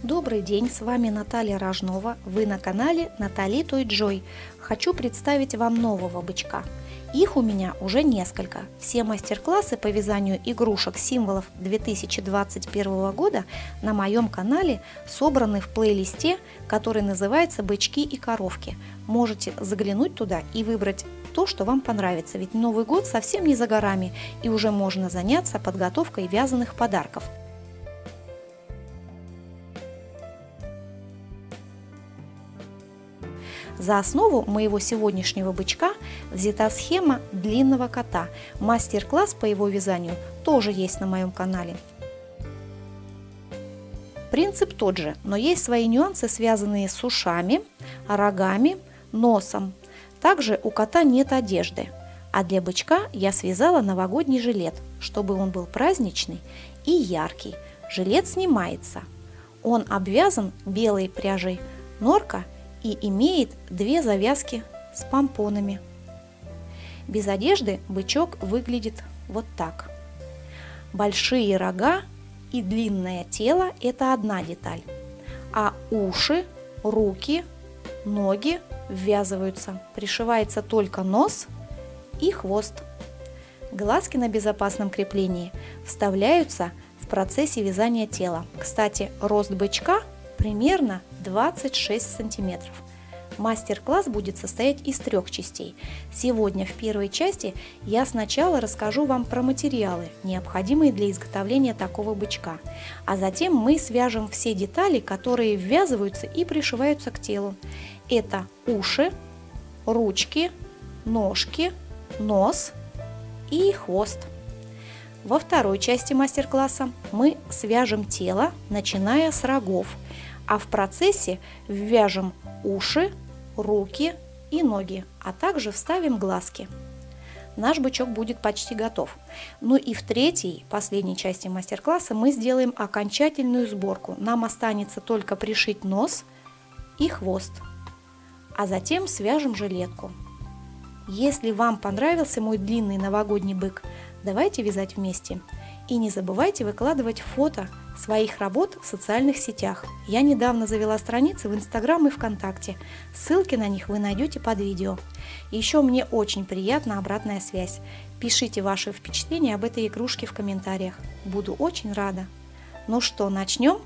Добрый день, с вами Наталья Рожнова, вы на канале Натали Той Джой. Хочу представить вам нового бычка. Их у меня уже несколько. Все мастер-классы по вязанию игрушек символов 2021 года на моем канале собраны в плейлисте, который называется «Бычки и коровки». Можете заглянуть туда и выбрать то, что вам понравится, ведь Новый год совсем не за горами и уже можно заняться подготовкой вязаных подарков. За основу моего сегодняшнего бычка взята схема длинного кота. Мастер-класс по его вязанию тоже есть на моем канале. Принцип тот же, но есть свои нюансы, связанные с ушами, рогами, носом. Также у кота нет одежды, а для бычка я связала новогодний жилет, чтобы он был праздничный и яркий. Жилет снимается. Он обвязан белой пряжей норка и имеет две завязки с помпонами. Без одежды бычок выглядит вот так. Большие рога и длинное тело – это одна деталь, а уши, руки, ноги ввязываются, пришивается только нос и хвост. Глазки на безопасном креплении вставляются в процессе вязания тела. Кстати, рост бычка примерно 26 сантиметров. Мастер-класс будет состоять из 3 частей. Сегодня в первой части я сначала расскажу вам про материалы, необходимые для изготовления такого бычка, а затем мы свяжем все детали, которые ввязываются и пришиваются к телу. Это уши, ручки, ножки, нос и хвост. Во второй части мастер-класса мы свяжем тело, начиная с рогов, а в процессе ввяжем уши, руки и ноги, а также вставим глазки. Наш бычок будет почти готов. Ну и в третьей, последней части мастер-класса мы сделаем окончательную сборку. Нам останется только пришить нос и хвост, а затем свяжем жилетку. Если вам понравился мой длинный новогодний бык, давайте вязать вместе. И не забывайте выкладывать фото своих работ в социальных сетях. Я недавно завела страницы в Инстаграм и ВКонтакте. Ссылки на них вы найдете под видео. Еще мне очень приятна обратная связь. Пишите ваши впечатления об этой игрушке в комментариях. Буду очень рада. Ну что, начнем?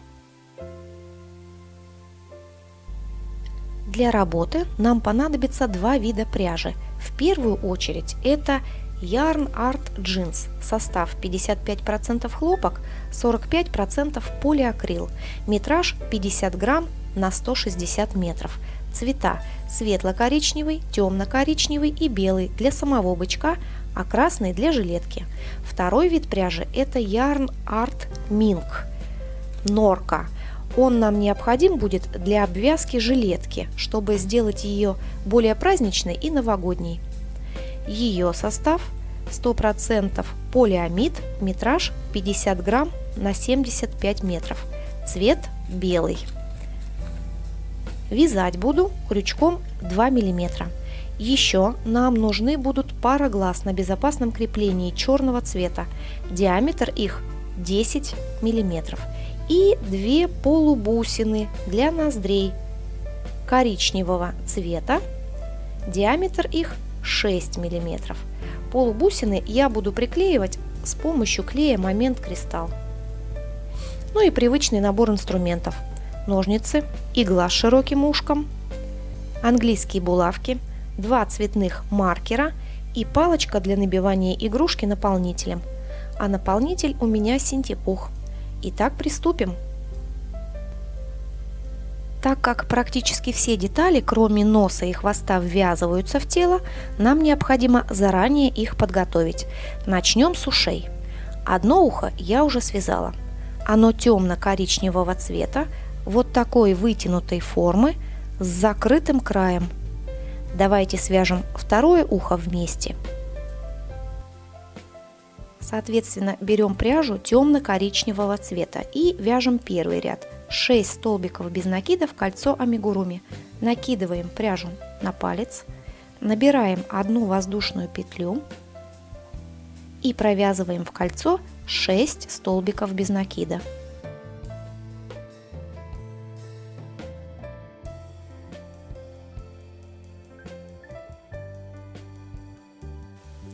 Для работы нам понадобится 2 вида пряжи. В первую очередь это Yarn Art Jeans. Состав 55% хлопок, 45% полиакрил. Метраж 50 грамм на 160 метров. Цвета светло-коричневый, темно-коричневый и белый для самого бычка, а красный для жилетки. Второй вид пряжи это Yarn Art Mink. Норка. Он нам необходим будет для обвязки жилетки, чтобы сделать ее более праздничной и новогодней. Ее состав 100% полиамид, метраж 50 грамм на 75 метров. Цвет белый. Вязать буду крючком 2 мм. Еще нам нужны будут пара глаз на безопасном креплении черного цвета. Диаметр их 10 мм. И 2 полубусины для ноздрей коричневого цвета. Диаметр их 6 мм. Полубусины я буду приклеивать с помощью клея Момент Кристалл. Ну и привычный набор инструментов. Ножницы, игла с широким ушком, английские булавки, 2 цветных маркера и палочка для набивания игрушки наполнителем. А наполнитель у меня синтепух. Итак, приступим. Так как практически все детали, кроме носа и хвоста, ввязываются в тело, нам необходимо заранее их подготовить. Начнем с ушей. Одно ухо я уже связала. Оно темно-коричневого цвета, вот такой вытянутой формы, с закрытым краем. Давайте свяжем второе ухо вместе. Соответственно, берем пряжу темно-коричневого цвета и вяжем первый ряд. 6 столбиков без накида в кольцо амигуруми. Накидываем пряжу на палец, набираем 1 воздушную петлю и провязываем в кольцо 6 столбиков без накида.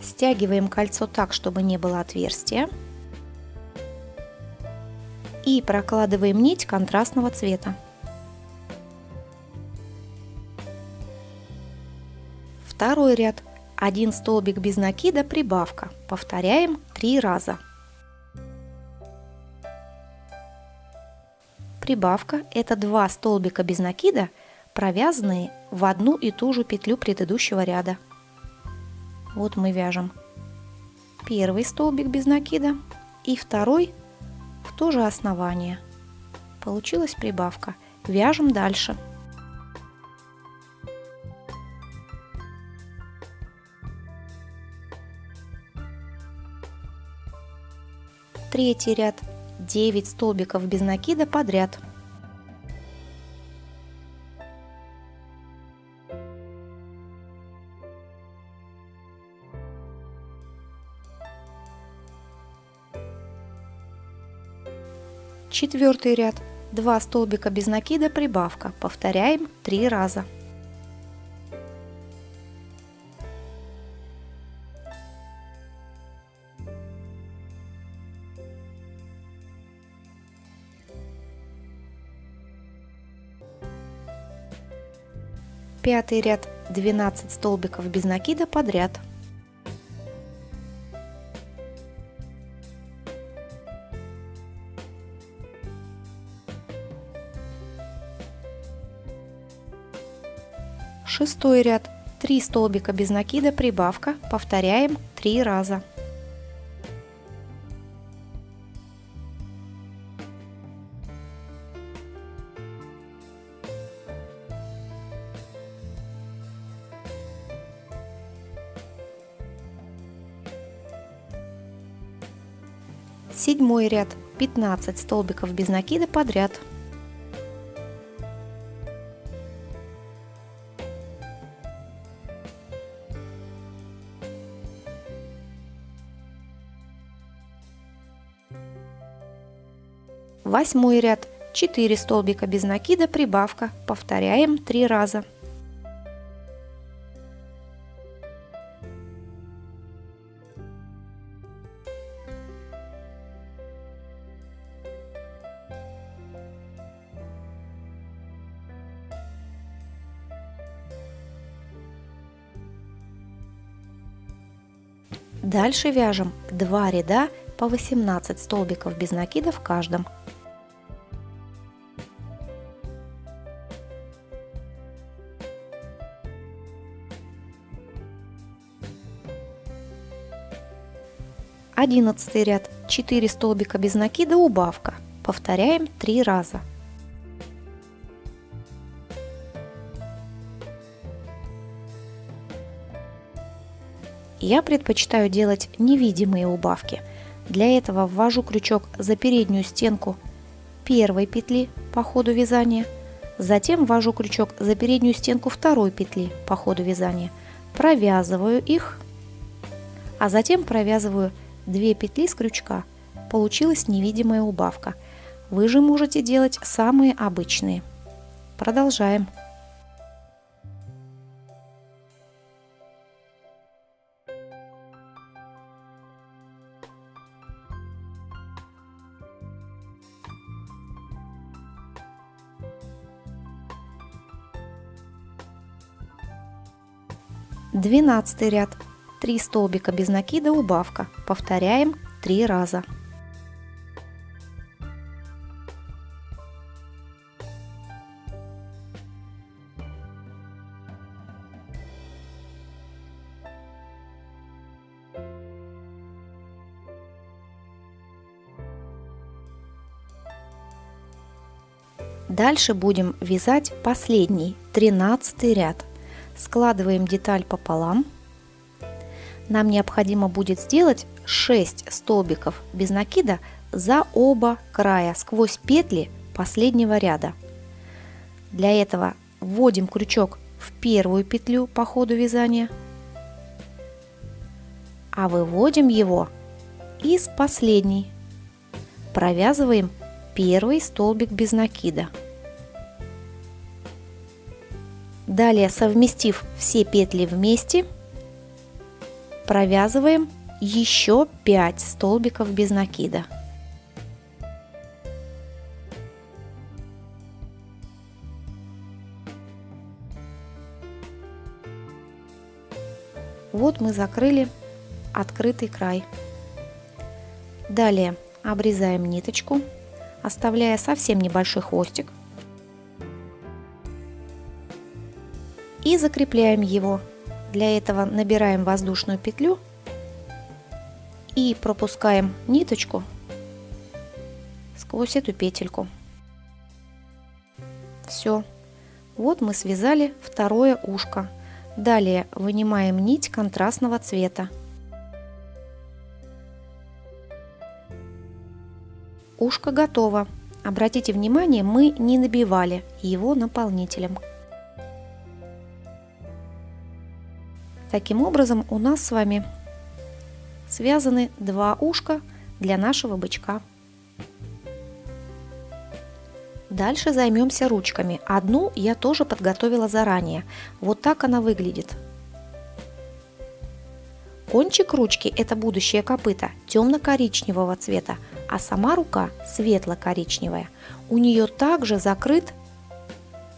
Стягиваем кольцо так, чтобы не было отверстия. И прокладываем нить контрастного цвета. Второй ряд. 1 столбик без накида, прибавка. Повторяем 3 раза. Прибавка – это 2 столбика без накида, провязанные в одну и ту же петлю предыдущего ряда. Вот мы вяжем первый столбик без накида и второй в то же основание. Получилась прибавка. Вяжем дальше. Третий ряд. 9 столбиков без накида подряд. Четвертый ряд. 2 столбика без накида, прибавка. Повторяем 3 раза. Пятый ряд. 12 столбиков без накида подряд. Шестой ряд. 3 столбика без накида, прибавка. Повторяем 3 раза. Седьмой ряд. 15 столбиков без накида подряд. Восьмой ряд. 4 столбика без накида, прибавка. Повторяем 3 раза. Дальше вяжем 2 ряда по 18 столбиков без накида в каждом. Одиннадцатый ряд. 4 столбика без накида, убавка. Повторяем 3 раза. Я предпочитаю делать невидимые убавки. Для этого ввожу крючок за переднюю стенку первой петли по ходу вязания, затем ввожу крючок за переднюю стенку второй петли по ходу вязания, провязываю их, а затем провязываю 2 петли с крючка. Получилась невидимая убавка. Вы же можете делать самые обычные. Продолжаем. Двенадцатый ряд. 3 столбика без накида, убавка. Повторяем 3 раза. Дальше будем вязать последний, 13-й ряд. Складываем деталь пополам. Нам необходимо будет сделать 6 столбиков без накида за оба края сквозь петли последнего ряда. Для этого вводим крючок в первую петлю по ходу вязания, а выводим его из последней. Провязываем первый столбик без накида. Далее, совместив все петли вместе, Провязываем еще 5 столбиков без накида. Вот мы закрыли открытый край. Далее обрезаем ниточку, оставляя совсем небольшой хвостик. И закрепляем его. Для этого набираем воздушную петлю и пропускаем ниточку сквозь эту петельку. Все. Вот мы связали второе ушко. Далее вынимаем нить контрастного цвета. Ушко готово. Обратите внимание, мы не набивали его наполнителем. Таким образом, у нас с вами связаны 2 ушка для нашего бычка. Дальше займемся ручками. Одну я тоже подготовила заранее. Вот так она выглядит. Кончик ручки – это будущее копыто темно-коричневого цвета, а сама рука светло-коричневая. У нее также закрыт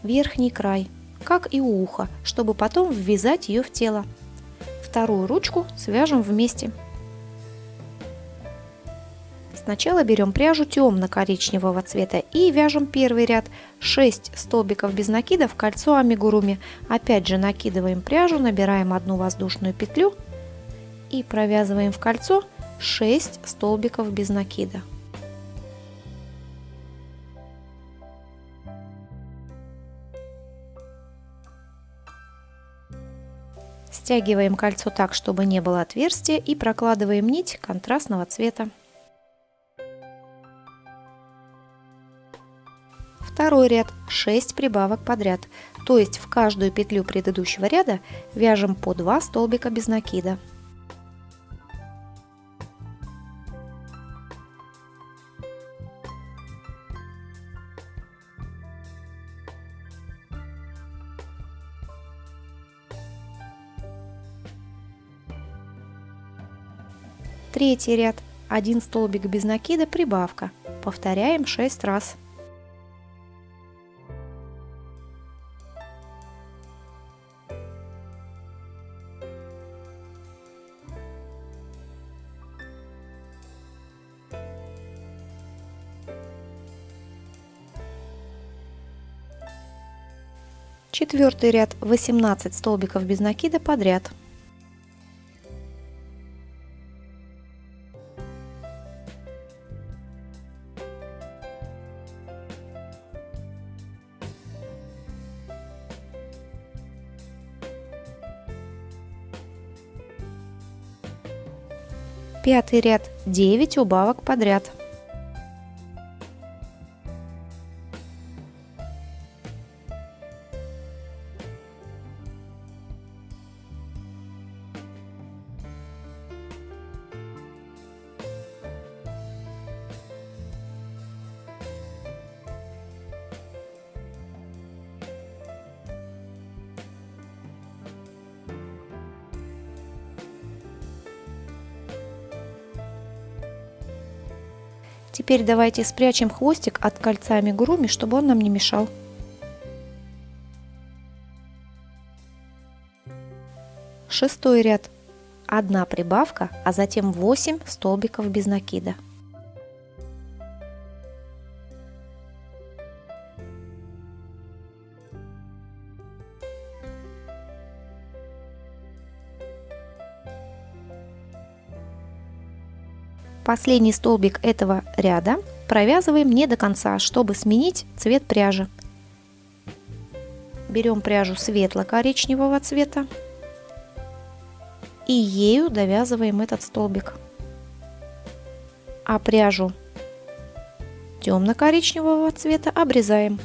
верхний край, как и у уха, чтобы потом ввязать ее в тело. Вторую ручку свяжем вместе. Сначала берем пряжу темно-коричневого цвета и вяжем первый ряд 6 столбиков без накида в кольцо амигуруми. Опять же накидываем пряжу, набираем одну воздушную петлю и провязываем в кольцо 6 столбиков без накида. Стягиваем кольцо так, чтобы не было отверстия, и прокладываем нить контрастного цвета. Второй ряд 6 прибавок подряд, то есть в каждую петлю предыдущего ряда вяжем по 2 столбика без накида. Третий ряд 1 столбик без накида, прибавка. Повторяем 6 раз. Четвертый ряд 18 столбиков без накида подряд. Пятый ряд 9 убавок подряд. Теперь давайте спрячем хвостик от кольца амигуруми, чтобы он нам не мешал. Шестой ряд 1 прибавка, а затем 8 столбиков без накида. Последний столбик этого ряда провязываем не до конца, чтобы сменить цвет пряжи. Берем пряжу светло-коричневого цвета и ею довязываем этот столбик. А пряжу темно-коричневого цвета обрезаем.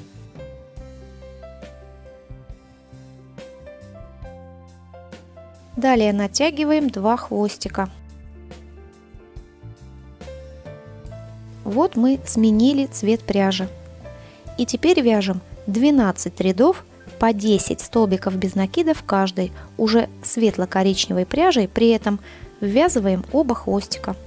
Далее натягиваем 2 хвостика. Вот мы сменили цвет пряжи. И теперь вяжем 12 рядов по 10 столбиков без накида в каждой, уже светло-коричневой пряжей, при этом ввязываем оба хвостика.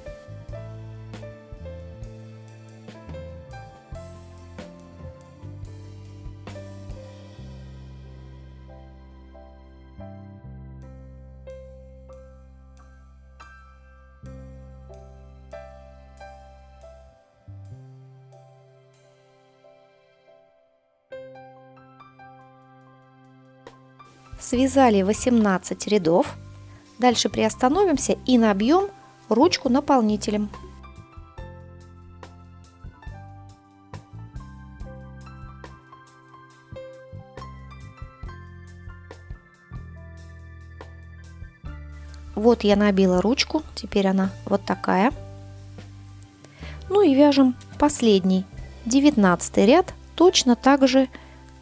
Связали 18 рядов. Дальше приостановимся и набьем ручку наполнителем. Вот я набила ручку, теперь она вот такая. Ну и вяжем последний, 19 ряд, точно так же,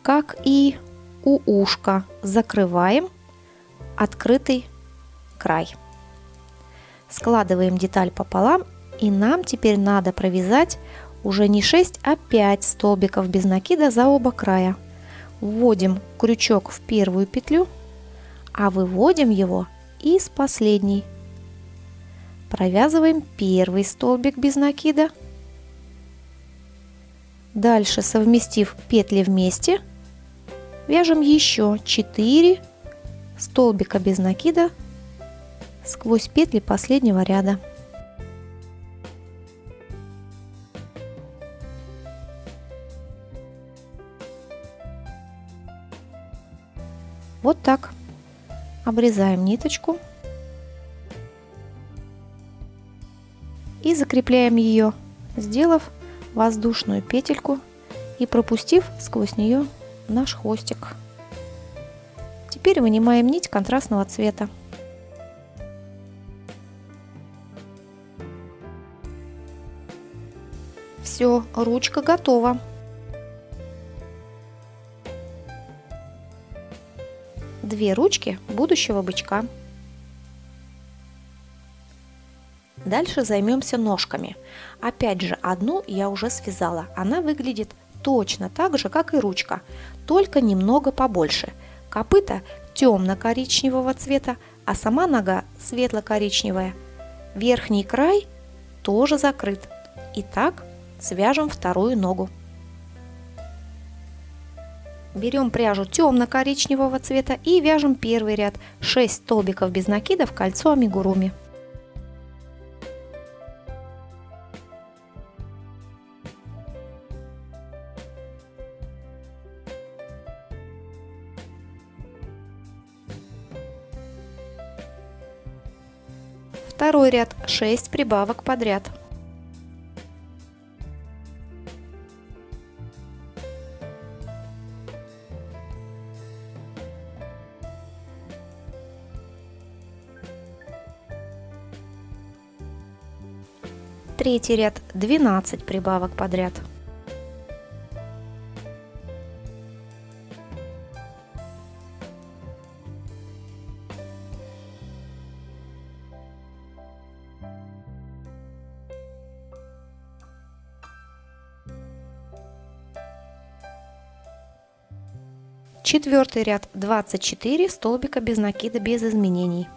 как и у ушка. Закрываем открытый край. Складываем деталь пополам, и нам теперь надо провязать уже не 6, а 5 столбиков без накида за оба края. Вводим крючок в первую петлю, а выводим его из последней. Провязываем первый столбик без накида. Дальше, совместив петли вместе, вяжем еще 4 столбика без накида сквозь петли последнего ряда. Вот так. Обрезаем ниточку и закрепляем ее, сделав воздушную петельку и пропустив сквозь нее наш хвостик. Теперь вынимаем нить контрастного цвета. Все, ручка готова. Две ручки будущего бычка. Дальше займемся ножками. Опять же, одну я уже связала. Она выглядит точно так же, как и ручка, только немного побольше. Копыта темно-коричневого цвета, а сама нога светло-коричневая. Верхний край тоже закрыт. Итак, свяжем вторую ногу. Берем пряжу темно-коричневого цвета и вяжем первый ряд. 6 столбиков без накида в кольцо амигуруми. Второй ряд, 6 прибавок подряд. Третий ряд, 12 прибавок подряд. Четвертый ряд, 24 столбика без накида, без изменений.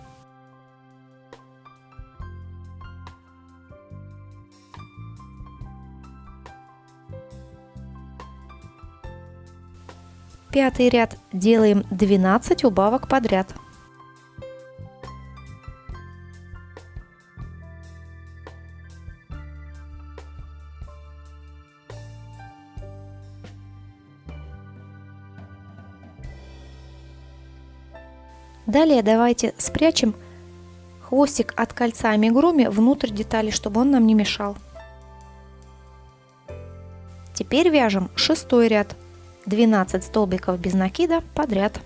Пятый ряд, делаем 12 убавок подряд. Далее давайте спрячем хвостик от кольца амигуруми внутрь детали, чтобы он нам не мешал. Теперь вяжем шестой ряд, 12 столбиков без накида подряд.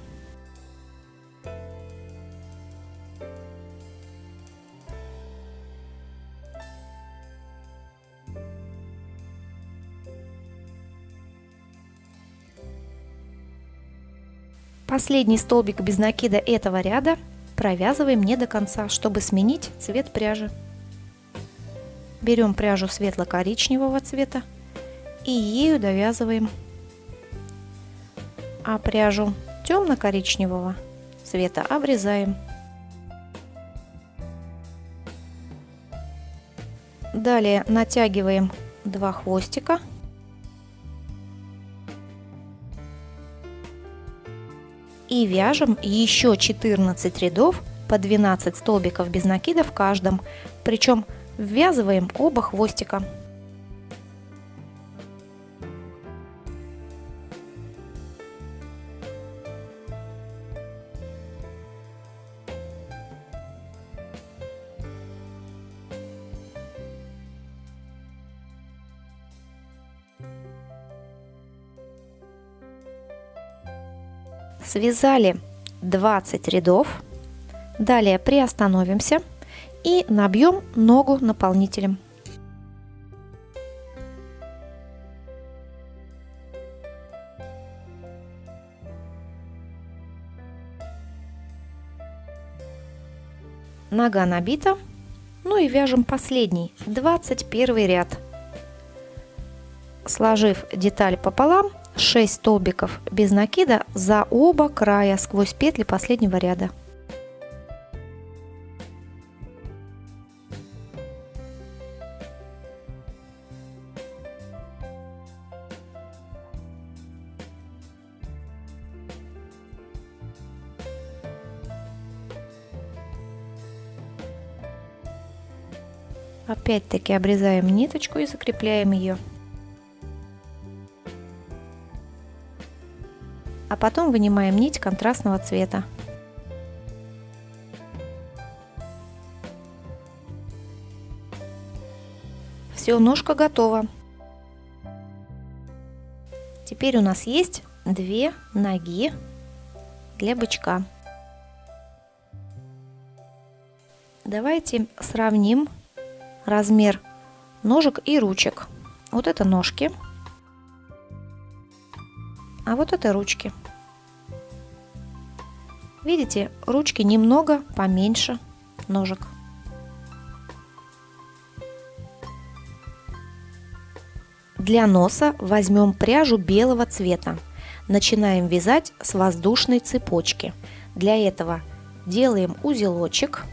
Последний столбик без накида этого ряда провязываем не до конца, чтобы сменить цвет пряжи. Берем пряжу светло-коричневого цвета и ею довязываем, а пряжу темно-коричневого цвета обрезаем. Далее натягиваем 2 хвостика. И вяжем еще 14 рядов по 12 столбиков без накида в каждом, причем ввязываем оба хвостика. Связали 20 рядов. Далее приостановимся и набьем ногу наполнителем. Нога набита. Ну и вяжем последний, 21 ряд. Сложив деталь пополам, 6 столбиков без накида за оба края сквозь петли последнего ряда. Опять-таки обрезаем ниточку и закрепляем ее. А потом вынимаем нить контрастного цвета. Все, ножка готова. Теперь у нас есть 2 ноги для бычка. Давайте сравним размер ножек и ручек. Вот это ножки, а вот это ручки. Видите, ручки немного поменьше ножек. Для носа возьмем пряжу белого цвета. Начинаем вязать с воздушной цепочки. Для этого делаем узелочек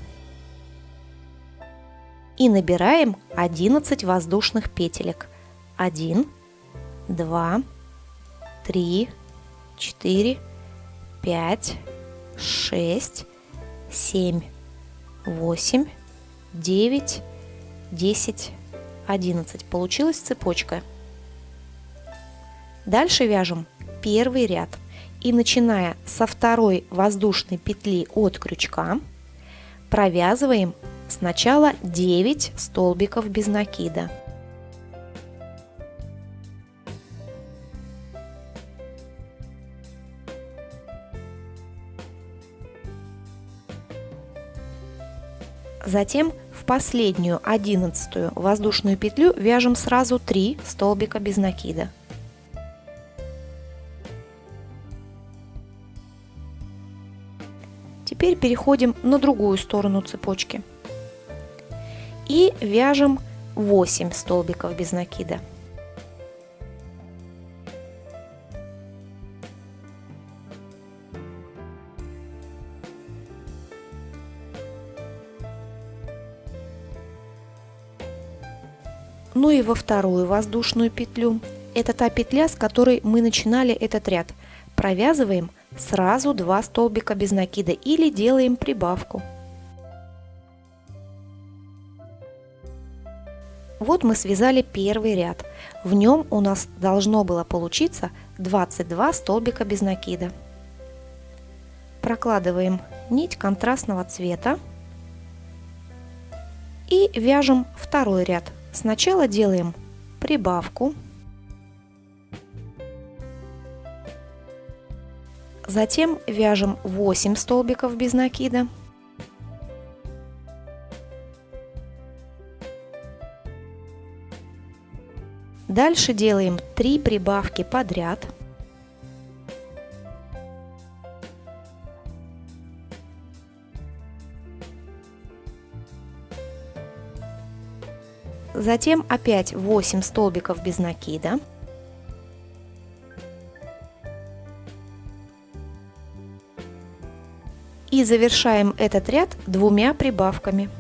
и набираем 11 воздушных петелек. 1, 2, 3, 4, 5, 6, 7, 8, 9, 10, 11. Получилась цепочка. Дальше вяжем первый ряд. И начиная со второй воздушной петли от крючка, провязываем сначала 9 столбиков без накида. Затем в последнюю 11-ю воздушную петлю вяжем сразу 3 столбика без накида. Теперь переходим на другую сторону цепочки и вяжем 8 столбиков без накида. Ну и во вторую воздушную петлю, это та петля, с которой мы начинали этот ряд, провязываем сразу 2 столбика без накида или делаем прибавку. Вот мы связали первый ряд. В нем у нас должно было получиться 22 столбика без накида. Прокладываем нить контрастного цвета и вяжем второй ряд. Сначала делаем прибавку, затем вяжем 8 столбиков без накида, дальше делаем 3 прибавки подряд, затем опять 8 столбиков без накида, И завершаем этот ряд 2 прибавками.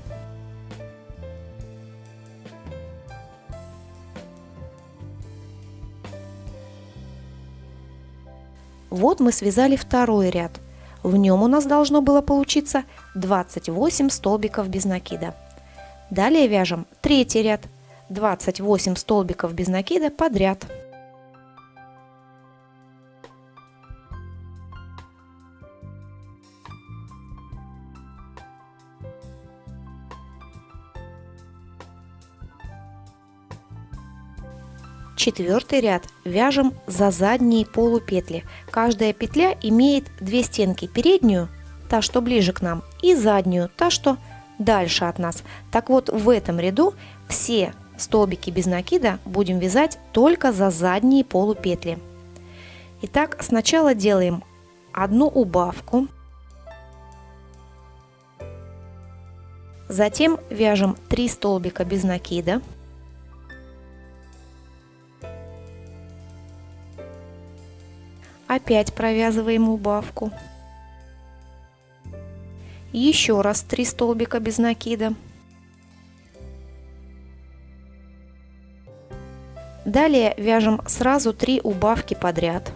Вот мы связали второй ряд. В нем у нас должно было получиться 28 столбиков без накида. Далее вяжем третий ряд. 28 столбиков без накида подряд. Четвертый ряд вяжем за задние полупетли. Каждая петля имеет 2 стенки: переднюю, та, что ближе к нам, и заднюю, та, что дальше от нас. Так вот, в этом ряду все столбики без накида будем вязать только за задние полупетли. Итак, сначала делаем одну убавку, затем вяжем 3 столбика без накида, опять провязываем убавку, еще раз 3 столбика без накида. Далее вяжем сразу 3 убавки подряд.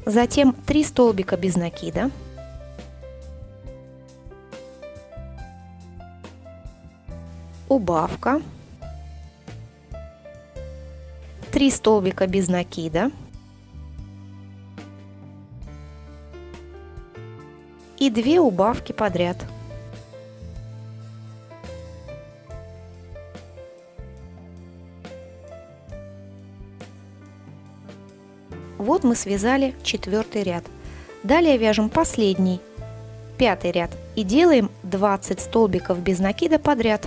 Затем 3 столбика без накида. Убавка. 3 столбика без накида. И 2 убавки подряд. Вот мы связали 4-й ряд. Далее вяжем последний, 5-й ряд, и делаем 20 столбиков без накида подряд.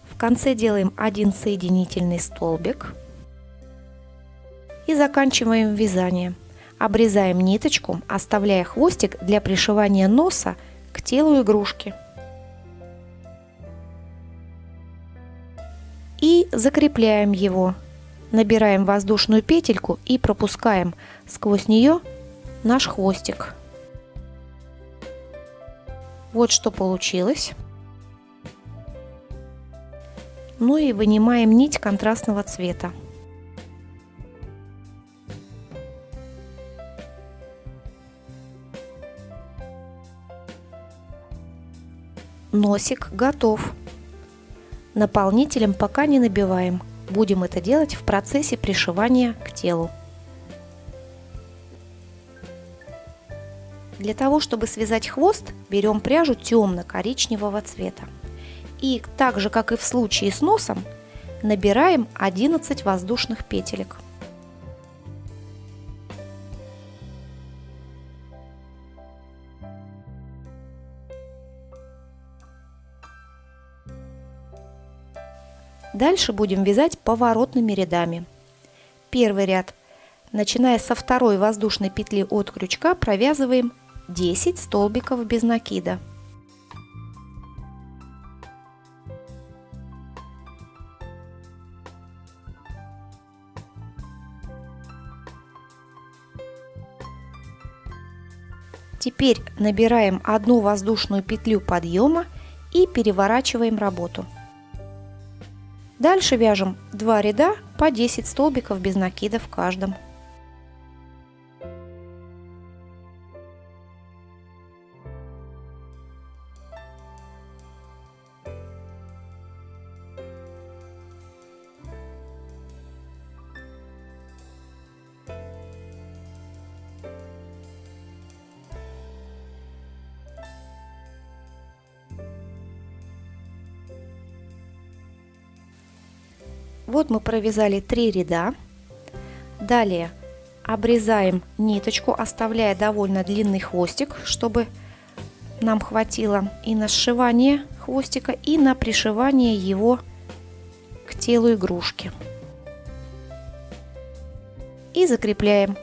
В конце делаем 1 соединительный столбик и заканчиваем вязание. Обрезаем ниточку, оставляя хвостик для пришивания носа к телу игрушки. И закрепляем его. Набираем воздушную петельку и пропускаем сквозь нее наш хвостик. Вот что получилось. Ну и вынимаем нить контрастного цвета. Носик готов. Наполнителем пока не набиваем. Будем это делать в процессе пришивания к телу. Для того, чтобы связать хвост, берем пряжу темно-коричневого цвета. И так же, как и в случае с носом, набираем 11 воздушных петелек. Дальше будем вязать поворотными рядами. Первый ряд. Начиная со 2-й воздушной петли от крючка, провязываем 10 столбиков без накида. Теперь набираем 1 воздушную петлю подъема и переворачиваем работу. Дальше вяжем 2 ряда по 10 столбиков без накида в каждом. Вот мы провязали 3 ряда. Далее обрезаем ниточку, оставляя довольно длинный хвостик, чтобы нам хватило и на сшивание хвостика, и на пришивание его к телу игрушки. И закрепляем.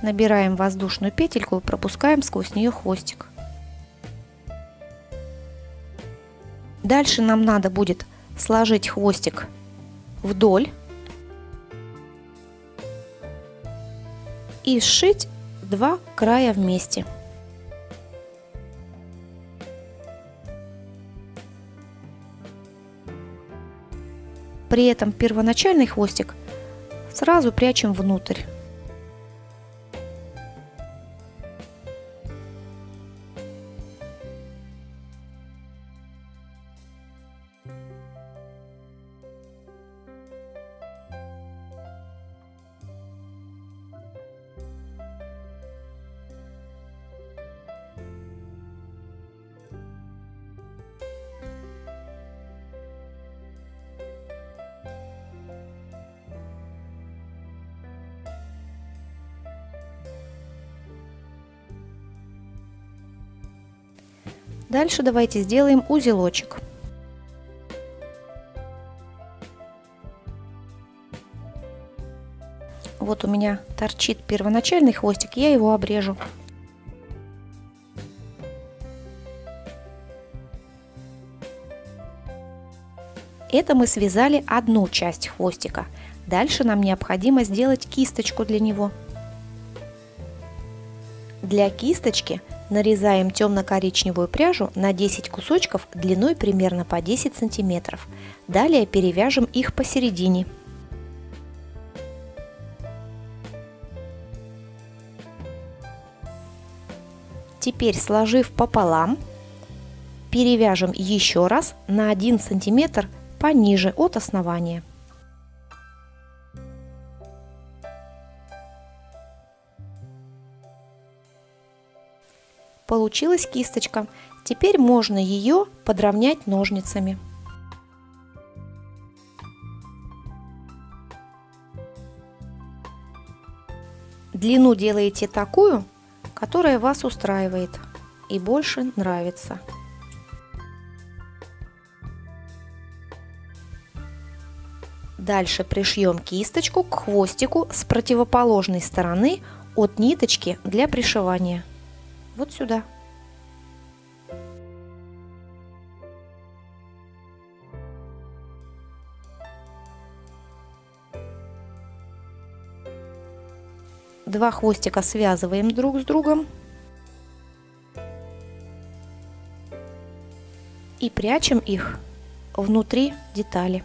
Набираем воздушную петельку и пропускаем сквозь нее хвостик. Дальше нам надо будет сложить хвостик вдоль и сшить два края вместе. При этом первоначальный хвостик сразу прячем внутрь. Дальше давайте сделаем узелочек. Вот у меня торчит первоначальный хвостик, я его обрежу. Это мы связали одну часть хвостика. Дальше нам необходимо сделать кисточку для него. Для кисточки нарезаем темно-коричневую пряжу на 10 кусочков длиной примерно по 10 сантиметров. Далее перевяжем их посередине. Теперь, сложив пополам, перевяжем еще раз на 1 сантиметр пониже от основания. Получилась кисточка. Теперь можно ее подровнять ножницами. Длину делаете такую, которая вас устраивает и больше нравится. Дальше пришьем кисточку к хвостику с противоположной стороны от ниточки для пришивания. Вот сюда. Два хвостика связываем друг с другом и прячем их внутри детали.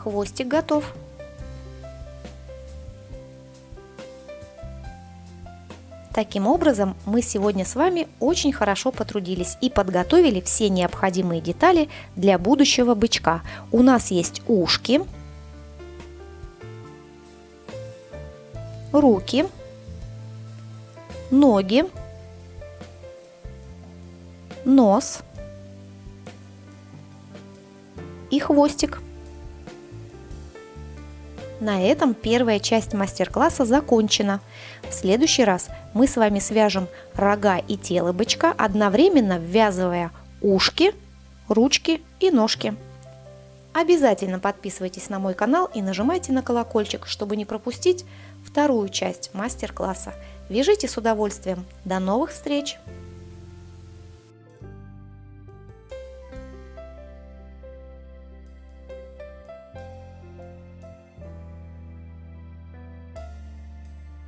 Хвостик готов. Таким образом, мы сегодня с вами очень хорошо потрудились и подготовили все необходимые детали для будущего бычка. У нас есть ушки, руки, ноги, нос и хвостик. На этом первая часть мастер-класса закончена. В следующий раз мы с вами свяжем рога и тело бычка, одновременно ввязывая ушки, ручки и ножки. Обязательно подписывайтесь на мой канал и нажимайте на колокольчик, чтобы не пропустить вторую часть мастер-класса. Вяжите с удовольствием. До новых встреч!